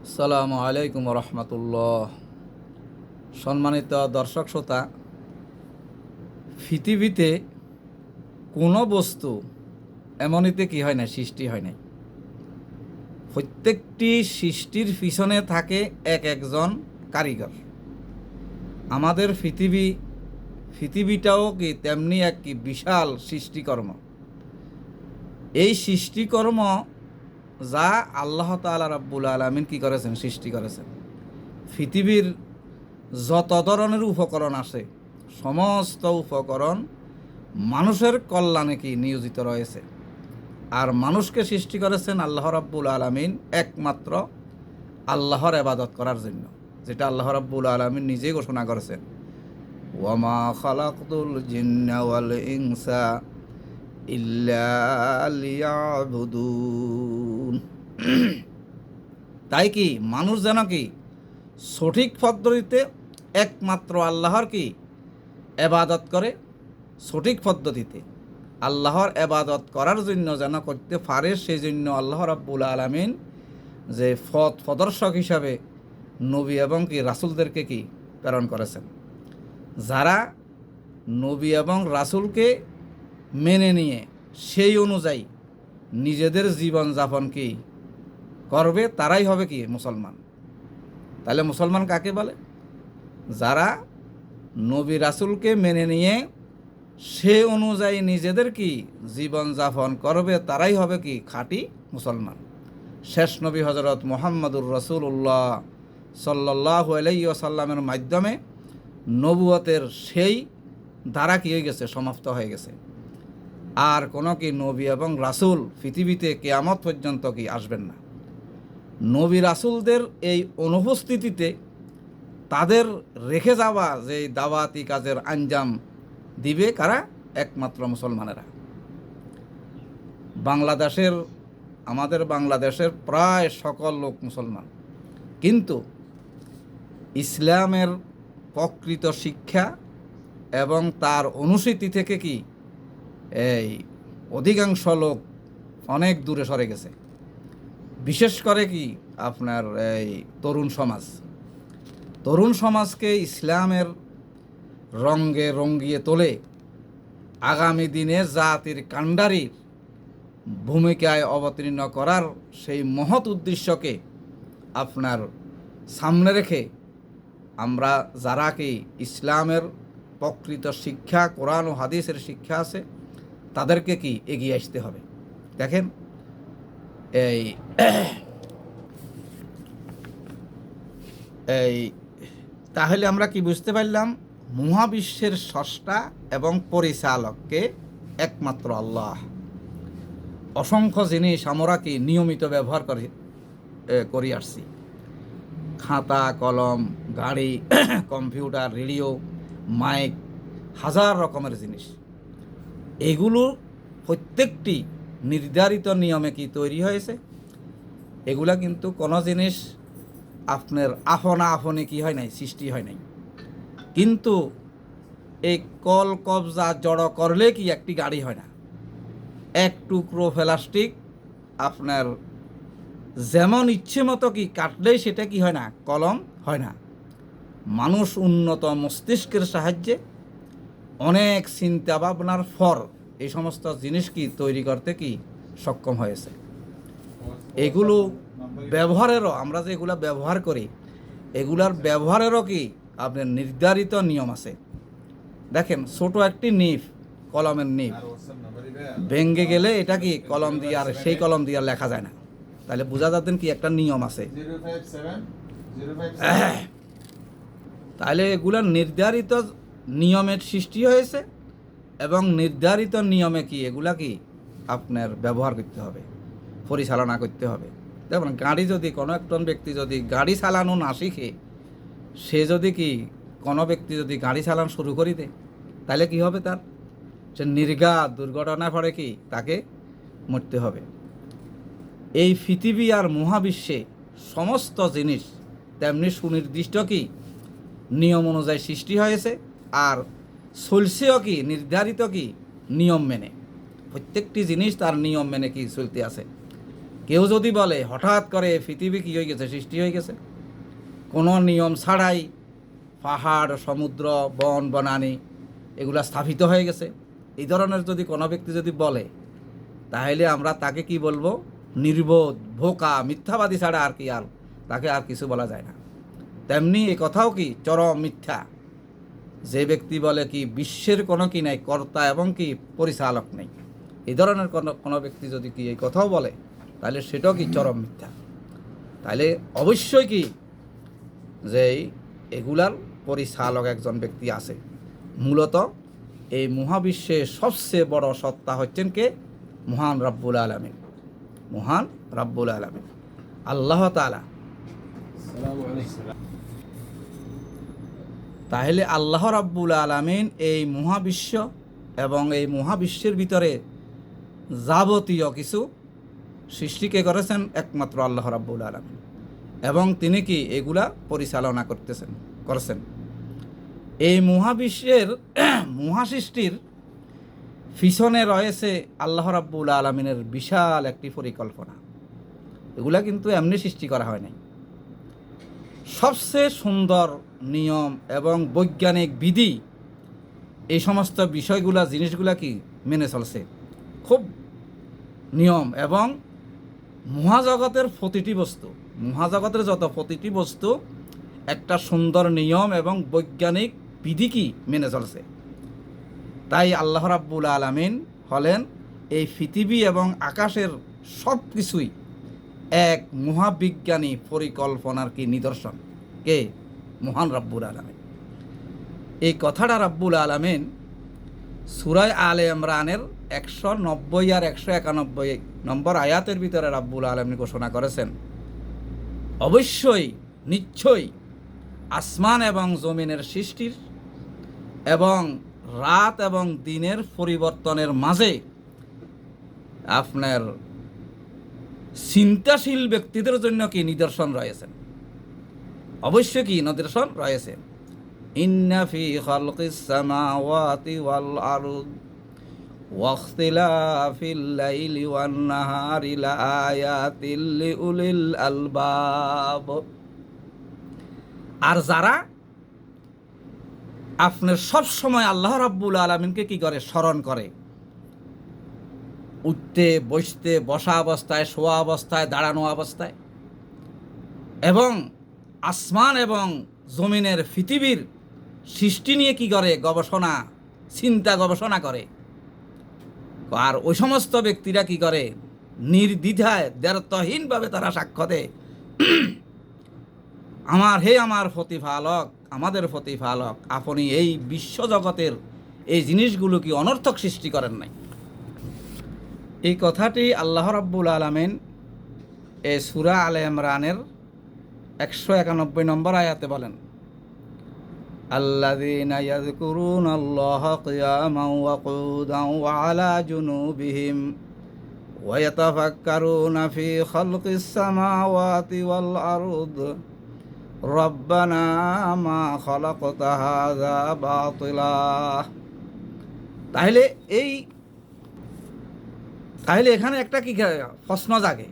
আসসালামু আলাইকুম রহমতুল্লাহ। সম্মানিত দর্শক শ্রোতা, পৃথিবীতে কোনো বস্তু এমনিতে কি হয় না, সৃষ্টি হয় নাই। প্রত্যেকটি সৃষ্টির পিছনে থাকে এক একজন কারিগর। আমাদের পৃথিবীটাও কি তেমনি এক কি বিশাল সৃষ্টিকর্ম। এই সৃষ্টিকর্ম যা আল্লাহ তাআলা রাব্বুল আলামিন কি করেছেন, সৃষ্টি করেছেন। পৃথিবীর যত ধরনের উপকরণ আছে, সমস্ত উপকরণ মানুষের কল্যাণে কি নিয়োজিত রয়েছে। আর মানুষকে সৃষ্টি করেছেন আল্লাহ রাব্বুল আলামিন একমাত্র আল্লাহর ইবাদত করার জন্য, যেটা আল্লাহ রাব্বুল আলামিন নিজেই ঘোষণা করেছেন, ওয়ামা খালাকতুল জিন্না ওয়াল ইনসা ইল্লা লিয়াবুদুন। তাই কি মানুষ যেন কি সঠিক পদ্ধতিতে একমাত্র আল্লাহর কি ইবাদত করে, সঠিক পদ্ধতিতে আল্লাহর ইবাদত করার জন্য যেন করতে পারে, সেই জন্য আল্লাহ রাব্বুল আলামিন যে পথ প্রদর্শক হিসাবে নবী এবং কি রাসূলদেরকে কি প্রেরণ করেছেন। যারা নবী এবং রাসূলকে মেনে নিয়ে সেই অনুযায়ী নিজেদের জীবনযাপন কি করবে, তারাই হবে কি মুসলমান। তাহলে মুসলমান কাকে বলে? যারা নবী রাসূলকে মেনে নিয়ে সে অনুযায়ী নিজেদের কি জীবনযাপন করবে, তারাই হবে কি খাঁটি মুসলমান। শেষ নবী হজরত মুহাম্মদুর রাসূলুল্লাহ সাল্লাল্লাহু আলাইহি ওয়াসাল্লামের মাধ্যমে নবুয়তের সেই ধারা কি হয়ে গেছে, সমাপ্ত হয়ে গেছে। আর কোনো কি নবী এবং রাসূল পৃথিবীতে কিয়ামত পর্যন্ত কি আসবেন না। নবী রাসূলদের এই অনুপস্থিতিতে তাদের রেখে যাওয়া যে দাওয়াতি কাজের আঞ্জাম দিবে কারা? একমাত্র মুসলমানেরা। আমাদের বাংলাদেশের প্রায় সকল লোক মুসলমান, কিন্তু ইসলামের প্রকৃত শিক্ষা এবং তার অনুসৃতি থেকে কি এই অধিকাংশ লোক অনেক দূরে সরে গেছে। বিশেষ করে কি আপনার এই তরুণ সমাজকে ইসলামের রঙে রঙ্গিয়ে তোলে আগামী দিনে জাতির কাণ্ডারির ভূমিকায় অবতীর্ণ করার সেই মহৎ উদ্দেশ্যকে আপনার সামনে রেখে আমরা যারা কি ইসলামের প্রকৃত শিক্ষা, কোরআন ও হাদিসের শিক্ষা আছে, তাদেরকে কি এগিয়ে আসতে হবে। দেখেন এই এই তাহলে আমরা কি বুঝতে পারলাম? মহাবিশ্বের স্রষ্টা এবং পরিচালককে একমাত্র আল্লাহ। অসংখ্য জিনিস আমরা কি নিয়মিত ব্যবহার করি আসছি। খাতা, কলম, গাড়ি, কম্পিউটার, রেডিও, মাইক, হাজার রকমের জিনিস। এগুলো প্রত্যেকটি নির্ধারিত নিয়মে কি তৈরি হয়েছে। এগুলা কিন্তু কোনো জিনিস আপনার আপনা কি হয় নাই, সৃষ্টি হয় নাই। কিন্তু এই কল কবজা জড়ো করলে কি একটি গাড়ি হয় না। এক টুকরো প্লাস্টিক আপনার যেমন ইচ্ছে মতো কি কাটলেই সেটা কি হয় না, কলম হয় না। মানুষ উন্নত মস্তিষ্কের সাহায্যে অনেক চিন্তা ভাবনার পর এই সমস্ত জিনিস কি তৈরি করতে কি সক্ষম হয়েছে। এগুলো ব্যবহারেরও, আমরা যে এগুলা ব্যবহার করি, এগুলার ব্যবহারেরও কি আপনার নির্ধারিত নিয়ম আছে। দেখেন, ছোট একটি নিব, কলমের নিব ভেঙে গেলে এটা কি কলম দিয়ে আর সেই কলম দিয়ে লেখা যায় না। তাহলে বোঝা যাচ্ছেন কি একটা নিয়ম আছে। তাহলে এগুলার নির্ধারিত নিয়মের সৃষ্টি হয়েছে এবং নির্ধারিত নিয়মে কি এগুলা কি আপনার ব্যবহার করতে হবে, পরিচালনা করতে হবে। দেখুন, গাড়ি যদি কোনো একজন ব্যক্তি যদি গাড়ি চালানো না শিখে, সে যদি কি কোনো ব্যক্তি যদি গাড়ি চালানো শুরু করে দেয়, তাহলে কি হবে? তার সে নির্ঘাত দুর্ঘটনায় পড়ে কি তাকে মরতে হবে। এই পৃথিবী আর মহাবিশ্বে সমস্ত জিনিস তেমনি সুনির্দিষ্ট কি নিয়ম অনুযায়ী সৃষ্টি হয়েছে, আর চলছেও কি নির্ধারিত কি নিয়ম মেনে। প্রত্যেকটি জিনিস তার নিয়ম মেনে কি চলতে আছে। কেউ যদি বলে হঠাৎ করে পৃথিবী কী হয়ে গেছে, সৃষ্টি হয়ে গেছে, কোনো নিয়ম ছাড়াই পাহাড়, সমুদ্র, বন বনানি এগুলা স্থাপিত হয়ে গেছে, এই ধরনের যদি কোনো ব্যক্তি যদি বলে, তাহলে আমরা তাকে কি বলবো? নির্বোধ, বোকা, মিথ্যাবাদী ছাড়া আর কি, আর তাকে আর কিছু বলা যায় না। তেমনি এ কথাও কি চরম মিথ্যা। যে ব্যক্তি বলে কি বিশ্বের কোনো কি নাই, কর্তা এবং কি পরিচালক নেই, এই ধরনের কোনো ব্যক্তি যদি কি এই কথাও বলে, তাহলে সেটাও কি চরম মিথ্যা। তাহলে অবশ্যই কি যে এগুলার পরিচালক একজন ব্যক্তি আছে। মূলত এই মহাবিশ্বের সবচেয়ে বড় সত্তা হচ্ছেন কে? মহান রব্বুল আলামিন, মহান রব্বুল আলামিন আল্লাহ তাআলা। তাহলে আল্লাহ রাব্বুল আলামিন এই মহাবিশ্ব এবং এই মহাবিশ্বের ভিতরে যাবতীয় কিছু সৃষ্টিকে করেছেন একমাত্র আল্লাহ রাব্বুল আলামিন, এবং তিনি কি এগুলা পরিচালনা করেছেন। এই মহাবিশ্বের মহাসৃষ্টির পিছনে রয়েছে আল্লাহ রাব্বুল আলামিনের বিশাল একটি পরিকল্পনা। এগুলা কিন্তু এমনি সৃষ্টি করা হয় নাই। সবচেয়ে সুন্দর নিয়ম এবং বৈজ্ঞানিক বিধি এই সমস্ত বিষয়গুলা, জিনিসগুলা কি মেনে চলছে খুব নিয়ম। এবং মহাজগতের প্রতিটি বস্তু, মহাজগতের যত প্রতিটি বস্তু একটা সুন্দর নিয়ম এবং বৈজ্ঞানিক বিধি কি মেনে চলছে। তাই আল্লাহ রাব্বুল আলামিন হলেন এই পৃথিবী এবং আকাশের সব কিছুই এক মহাবিজ্ঞানী পরিকল্পনার কি নিদর্শন। কে? মহান রাব্বুল আলামিন। এই কথাটা রাব্বুল আলামিন সূরা আলে ইমরানের 190 আর 191 নম্বর আয়াতের ভিতরে রাব্বুল আলামিন ঘোষণা করেছেন, অবশ্যই নিশ্চয়ই আসমান এবং জমিনের সৃষ্টির এবং রাত এবং দিনের পরিবর্তনের মাঝে আপনার চিন্তাশীল ব্যক্তিদের জন্য কি নিদর্শন রয়েছে। অবশ্যই কি নিদর্শন রয়েছে। ইন্না ফি খালকিস সামাওয়াতি ওয়াল আরদ ওয়াখতিলাফিল লাইলি ওয়ান নাহারি লাআয়াতিল লিউলিল আলবাব। আর যারা আপনার সব সময় আল্লাহ রাব্বুল আলামিনকে কি করে? স্মরণ করে। উঠতে বসতে, বসা অবস্থায়, শোয়া অবস্থায়, দাঁড়ানো অবস্থায়, এবং আসমান এবং জমিনের পৃথিবীর সৃষ্টি নিয়ে কি করে? গবেষণা, চিন্তা গবেষণা করে। আর ওই সমস্ত ব্যক্তিরা কি করে? নির্দ্বিধায়, দ্ব্যর্থহীনভাবে তারা সাক্ষ্য দেয়, আমার প্রতিপালক, আমাদের প্রতিপালক, আপনি এই বিশ্বজগতের এই জিনিসগুলো কি অনর্থক সৃষ্টি করেন নাই। এই কথাটি আল্লাহ রাব্বুল আলামিন এই সূরা আলে ইমরানের 191 নম্বর আয়াতে বলেন, আল্লাযীনা ইয়াযকুরুনাল্লাহা কিয়ামান ওয়া কুউদান ওয়া আলা জুনুবিহিম ওয়া ইয়াতাফাক্কারুনা ফি খালকিস সামাওয়াতি ওয়াল আরদ রব্বানা মা খালাকতা হাযা বাতিলা। তাহলে এখানে একটা কি প্রশ্ন জাগে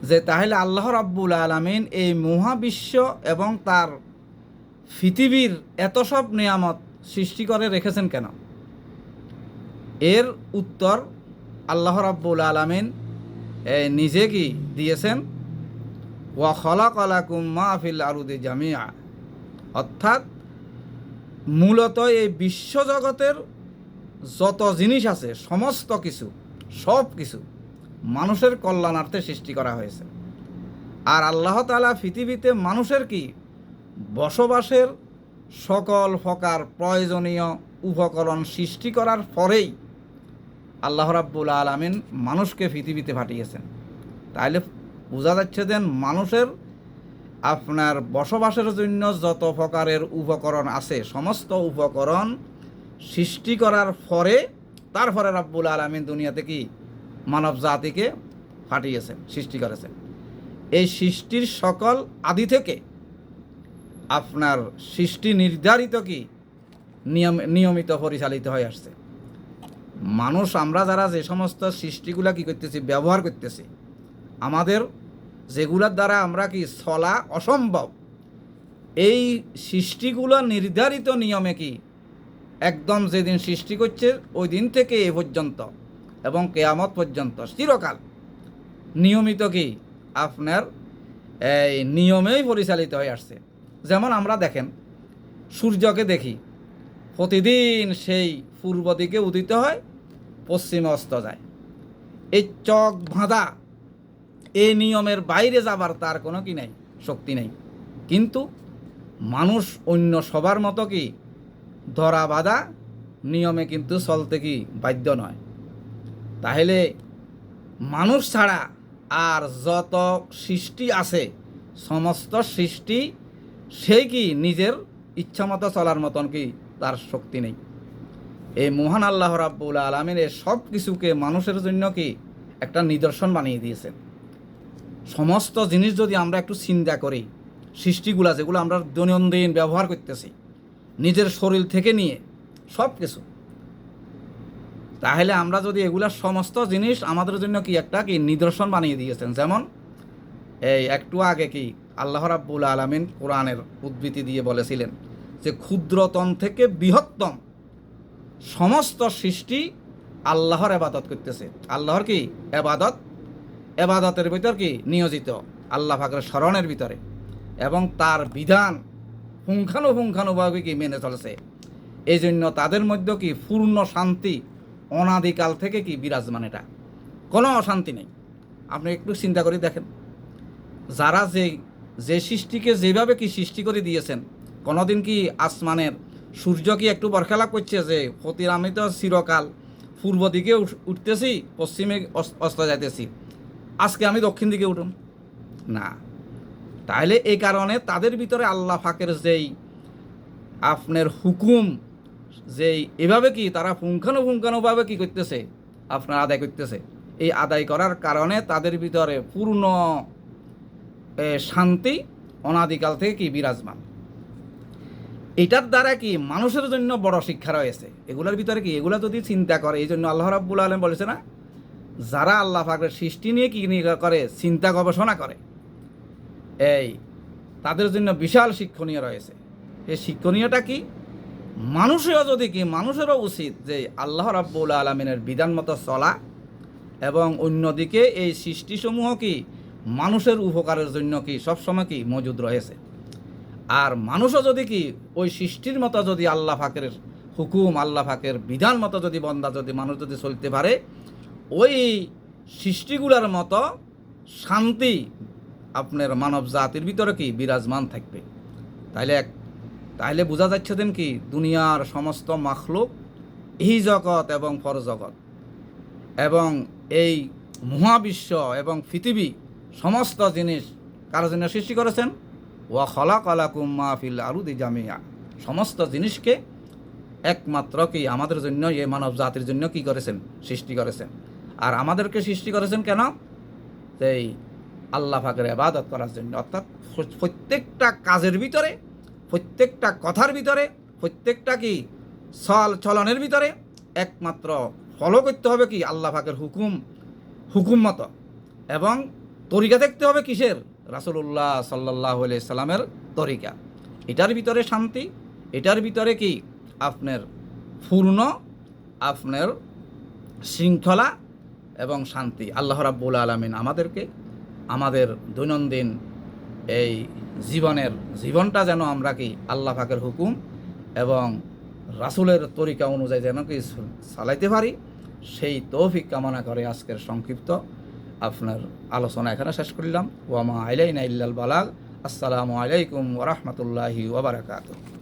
যে তাহলে আল্লাহ রাব্বুল আলামিন এই মহাবিশ্ব এবং তার পৃথিবীর এত সব নিয়ামত সৃষ্টি করে রেখেছেন কেন? এর উত্তর আল্লাহ রাব্বুল আলামিন নিজে কি দিয়েছেন, ওয়া খালাকা লাকুম মা ফিল আরদি জামিআ। অর্থাৎ মূলত এই বিশ্বজগতের যত জিনিস আছে সমস্ত কিছু, সব কিছু মানুষের কল্যাণার্থে সৃষ্টি করা হয়েছে। আর আল্লাহ তাআলা পৃথিবীতে মানুষের কি বসবাসের সকল প্রকার প্রয়োজনীয় উপকরণ সৃষ্টি করার পরেই আল্লাহ রাব্বুল আলামিন মানুষকে পৃথিবীতে পাঠিয়েছেন। তাইলে বোঝা যাচ্ছে যে মানুষের আপনার বসবাসের জন্য যত প্রকারের উপকরণ আছে সমস্ত উপকরণ সৃষ্টি করার পরে তারপরে রাব্বুল আলামিন দুনিয়াতে কি মানব জাতিকে পাঠিয়েছেন, সৃষ্টি করেছেন। এই সৃষ্টির সকল আদি থেকে আপনার সৃষ্টি নির্ধারিত কি নিয়মিত পরিচালিত হয়ে আসছে। মানুষ আমরা যারা যে সমস্ত সৃষ্টিগুলা কি করতেছি, ব্যবহার করতেছি, আমাদের যেগুলোর দ্বারা আমরা কি চলা অসম্ভব, এই সৃষ্টিগুলো নির্ধারিত নিয়মে কি একদম যেদিন সৃষ্টি করছে ওই দিন থেকে এ পর্যন্ত এবং কেয়ামত পর্যন্ত চিরকাল নিয়মিত কি আপনার এই নিয়মেই পরিচালিত হয়ে আসছে। যেমন আমরা দেখেন সূর্যকে দেখি, প্রতিদিন সেই পূর্ব দিকে উদিত হয়, পশ্চিমে অস্ত যায়। এই চক বাঁধা এই নিয়মের বাইরে যাবার তার কোনো কি নাই, শক্তি নেই। কিন্তু মানুষ অন্য সবার মতো কি ধরা বাঁধা নিয়মে কিন্তু চলতে কি বাধ্য নয়। তাহলে মানুষ ছাড়া আর যত সৃষ্টি আছে সমস্ত সৃষ্টি সেই কি নিজের ইচ্ছামতো চলার মতন কি তার শক্তি নেই। এই মহান আল্লাহ রাব্বুল আলামিন এই সব কিছুকে মানুষের জন্য কি একটা নিদর্শন বানিয়ে দিয়েছেন। সমস্ত জিনিস যদি আমরা একটু চিন্তা করি, সৃষ্টিগুলা যেগুলো আমরা দৈনন্দিন ব্যবহার করতেছি নিজের শরীর থেকে নিয়ে সব কিছু, তাহলে আমরা যদি এগুলা সমস্ত জিনিস আমাদের জন্য কি একটা কি নিদর্শন বানিয়ে দিয়েছেন। যেমন এই একটু আগে কি আল্লাহ রাব্বুল আলামিন কোরআনের উদ্ধৃতি দিয়ে বলেছিলেন যে ক্ষুদ্রতম থেকে বৃহত্তম সমস্ত সৃষ্টি আল্লাহর ইবাদত করতেছে। আল্লাহর কি এবাদতের ভিতর কি নিয়োজিত, আল্লাহ পাকের স্মরণের ভিতরে, এবং তার বিধান পুঙ্খানুপুঙ্খানুভাবে কি মেনে চলেছে। এই জন্য তাদের মধ্যে কি পূর্ণ শান্তি অনাদিকাল থেকে কি বিরাজমান, এটা কোনো অশান্তি নেই। আপনি একটু চিন্তা করে দেখেন, যারা যে সৃষ্টিকে যেভাবে কি সৃষ্টি করে দিয়েছেন, কোনোদিন কি আসমানের সূর্য কি একটু বরখেলাপ করছে যে আমি তো চিরকাল পূর্ব দিকে উঠতেছি, পশ্চিমে অস্ত যাইতেছি, আজকে আমি দক্ষিণ দিকে উঠুন না। তাহলে এই কারণে তাদের ভিতরে আল্লাহ পাকের যেই আপনার হুকুম, যেই এভাবে কি তারা পুঙ্খানুপুঙ্খানুভাবে কি করতেছে আপনার আদায় করতেছে, এই আদায় করার কারণে তাদের ভিতরে পূর্ণ শান্তি অনাদিকাল থেকে কি বিরাজমান। এটার দ্বারা কি মানুষের জন্য বড় শিক্ষা রয়েছে। এগুলোর ভিতরে কি এগুলো যদি চিন্তা করে, এই জন্য আল্লাহ রাব্বুল আলামিন বলেছে না, যারা আল্লাহ পাকের সৃষ্টি নিয়ে কি করে চিন্তা গবেষণা করে, এই তাদের জন্য বিশাল শিক্ষণীয় রয়েছে। এই শিক্ষণীয়টা কি, মানুষেরও উচিত যে আল্লাহ রাব্বুল আলামিনের বিধান মতো চলা, এবং অন্যদিকে এই সৃষ্টিসমূহ কি মানুষের উপকারের জন্য কি সবসময় কি মজুদ রয়েছে। আর মানুষও যদি কি ওই সৃষ্টির মতো যদি আল্লাহ পাকের হুকুম, আল্লাহ পাকের বিধান মতো যদি মানুষ যদি চলতে পারে, ওই সৃষ্টিগুলোর মতো শান্তি আপনার মানব জাতির ভিতরে কি বিরাজমান থাকবে। তাইলে বোঝা যাচ্ছে দেন কি দুনিয়ার সমস্ত মাখলুক, এই জগৎ এবং পরজগৎ এবং এই মহাবিশ্ব এবং পৃথিবী সমস্ত জিনিস কারোর জন্য সৃষ্টি করেছেন। ওয়া খালাকালাকুম মা ফিল আরদি জামিয়া, সমস্ত জিনিসকে একমাত্র কি আমাদের জন্য, এই মানব জাতির জন্য কি করেছেন, সৃষ্টি করেছেন। আর আমাদেরকে সৃষ্টি করেছেন কেন? এই আল্লাহ পাকের ইবাদত করার জন্য। অর্থাৎ প্রত্যেকটা কাজের ভিতরে, প্রত্যেকটা কথার ভিতরে, প্রত্যেকটা কি চলনের ভিতরে একমাত্র ফলো করতে হবে কি আল্লাহ পাকের হুকুম মতো, এবং তরিকা দেখতে হবে কিসের? রাসূলুল্লাহ সাল্লাল্লাহু আলাইহি সাল্লামের তরিকা। এটার ভিতরে শান্তি, এটার ভিতরে কি আপনার পূর্ণ আপনার শৃঙ্খলা এবং শান্তি। আল্লাহ রাব্বুল আলামিন আমাদেরকে আমাদের দৈনন্দিন এই জীবনটা যেন আমরা কি আল্লাহ পাকের হুকুম এবং রাসূলের তরিকা অনুযায়ী যেন কি চালাইতে পারি, সেই তৌফিক কামনা করে আজকের সংক্ষিপ্ত আপনার আলোচনা এখানে শেষ করলাম। ওয়া মা আলাইনা ইল্লাল বালাগ। আসসালামু আলাইকুম ওয়া রাহমাতুল্লাহি ওয়া বারাকাতুহু।